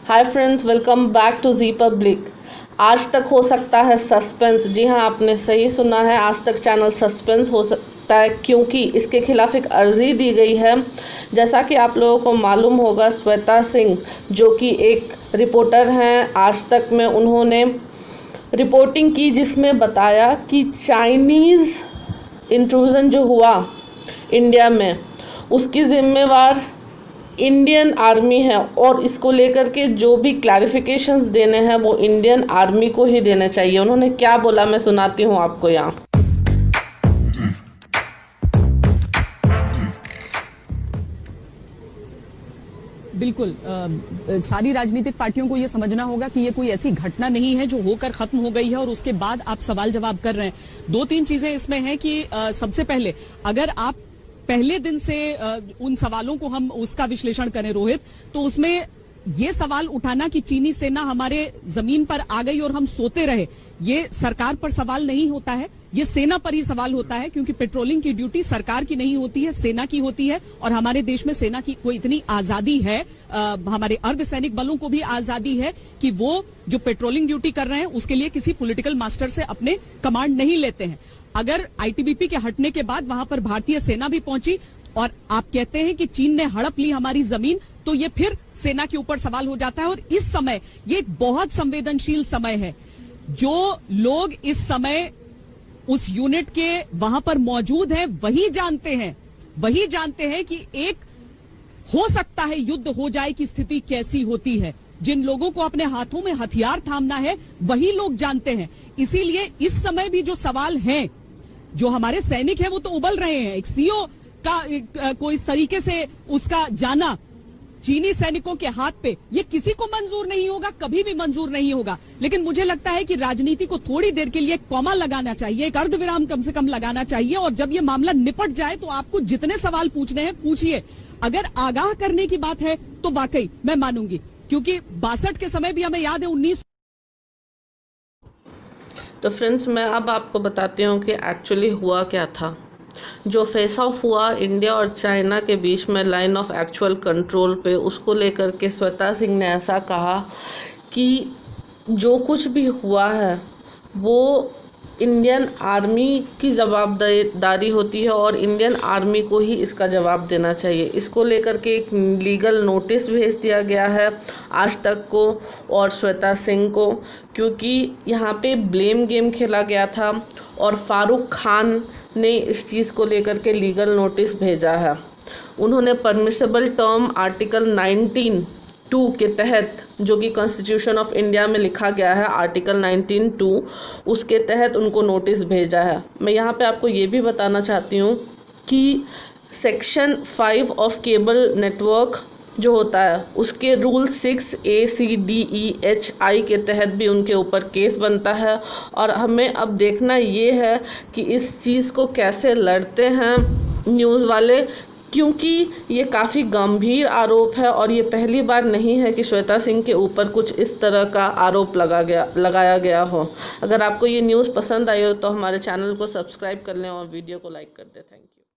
Hi friends, welcome back to G public. आज तक हो सकता है सस्पेंस। जी हाँ, आपने सही सुना है, आज तक चैनल सस्पेंस हो सकता है क्योंकि इसके खिलाफ एक अर्जी दी गई है। जैसा कि आप लोगों को मालूम होगा, श्वेता सिंह जो कि एक रिपोर्टर हैं, आज तक में उन्होंने रिपोर्टिंग की जिसमें बताया कि चाइनीज़ इंट्रूजन जो हुआ इंडिया में उसकी ज़िम्मेवार इंडियन आर्मी है और इसको लेकर के जो भी क्लैरिफिकेशंस देने हैं वो इंडियन आर्मी को ही देने चाहिए। उन्होंने क्या बोला मैं सुनाती हूँ आपको यहाँ। बिल्कुल सारी राजनीतिक पार्टियों को ये समझना होगा कि ये कोई ऐसी घटना नहीं है जो होकर खत्म हो गई है और उसके बाद आप सवाल जवाब कर रहे हैं। दो तीन चीजें इसमें हैं कि सबसे पहले अगर आप पहले दिन से उन सवालों को हम उसका विश्लेषण करें रोहित, तो उसमें ये सवाल उठाना कि चीनी सेना हमारे जमीन पर आ गई और हम सोते रहे, ये सरकार पर सवाल नहीं होता है, ये सेना पर ही सवाल होता है। क्योंकि पेट्रोलिंग की ड्यूटी सरकार की नहीं होती है, सेना की होती है। और हमारे देश में सेना की कोई इतनी आजादी है, हमारे अर्धसैनिक बलों को भी आजादी है कि वो जो पेट्रोलिंग ड्यूटी कर रहे हैं उसके लिए किसी पॉलिटिकल मास्टर से अपने कमांड नहीं लेते हैं। अगर आईटीबीपी के हटने के बाद वहां पर भारतीय सेना भी पहुंची और आप कहते हैं कि चीन ने हड़प ली हमारी जमीन, तो ये फिर सेना के ऊपर सवाल हो जाता है। और इस समय ये एक बहुत संवेदनशील समय है। जो लोग इस समय उस यूनिट के वहां पर मौजूद हैं वही जानते हैं कि एक हो सकता है युद्ध हो जाए की स्थिति कैसी होती है। जिन लोगों को अपने हाथों में हथियार थामना है वही लोग जानते हैं। इसीलिए इस समय भी जो सवाल हैं, जो हमारे सैनिक हैं वो तो उबल रहे हैं। एक सीओ का कोई इस तरीके से उसका जाना चीनी सैनिकों के हाथ पे, ये किसी को मंजूर नहीं होगा, कभी भी मंजूर नहीं होगा। लेकिन मुझे लगता है कि राजनीति को थोड़ी देर के लिए एक कॉमा लगाना चाहिए, एक अर्धविराम कम से कम लगाना चाहिए। और जब ये मामला निपट जाए तो आपको जितने सवाल पूछने हैं पूछिए। अगर आगाह करने की बात है तो वाकई मैं मानूंगी, क्योंकि 62 के समय भी हमें याद है 19। तो फ्रेंड्स, मैं अब आपको बताती हूँ कि एक्चुअली हुआ क्या था। जो फेस ऑफ हुआ इंडिया और चाइना के बीच में लाइन ऑफ एक्चुअल कंट्रोल पे, उसको लेकर के श्वेता सिंह ने ऐसा कहा कि जो कुछ भी हुआ है वो इंडियन आर्मी की जवाबदारी होती है और इंडियन आर्मी को ही इसका जवाब देना चाहिए। इसको लेकर के एक लीगल नोटिस भेज दिया गया है आज तक को और श्वेता सिंह को, क्योंकि यहाँ पे ब्लेम गेम खेला गया था और फारूक खान ने इस चीज़ को लेकर के लीगल नोटिस भेजा है। उन्होंने परमिसेबल टर्म आर्टिकल 19(2) के तहत, जो कि कॉन्स्टिट्यूशन ऑफ इंडिया में लिखा गया है आर्टिकल 19(2), उसके तहत उनको नोटिस भेजा है। मैं यहाँ पे आपको ये भी बताना चाहती हूँ कि सेक्शन 5 ऑफ केबल नेटवर्क जो होता है उसके रूल 6(a)(c)(d)(e)(h)(i) के तहत भी उनके ऊपर केस बनता है। और हमें अब देखना ये है कि इस चीज़ को कैसे लड़ते हैं न्यूज़ वाले, क्योंकि ये काफ़ी गंभीर आरोप है और ये पहली बार नहीं है कि श्वेता सिंह के ऊपर कुछ इस तरह का आरोप लगाया गया हो। अगर आपको ये न्यूज़ पसंद आई हो तो हमारे चैनल को सब्सक्राइब कर लें और वीडियो को लाइक कर दें। Thank you.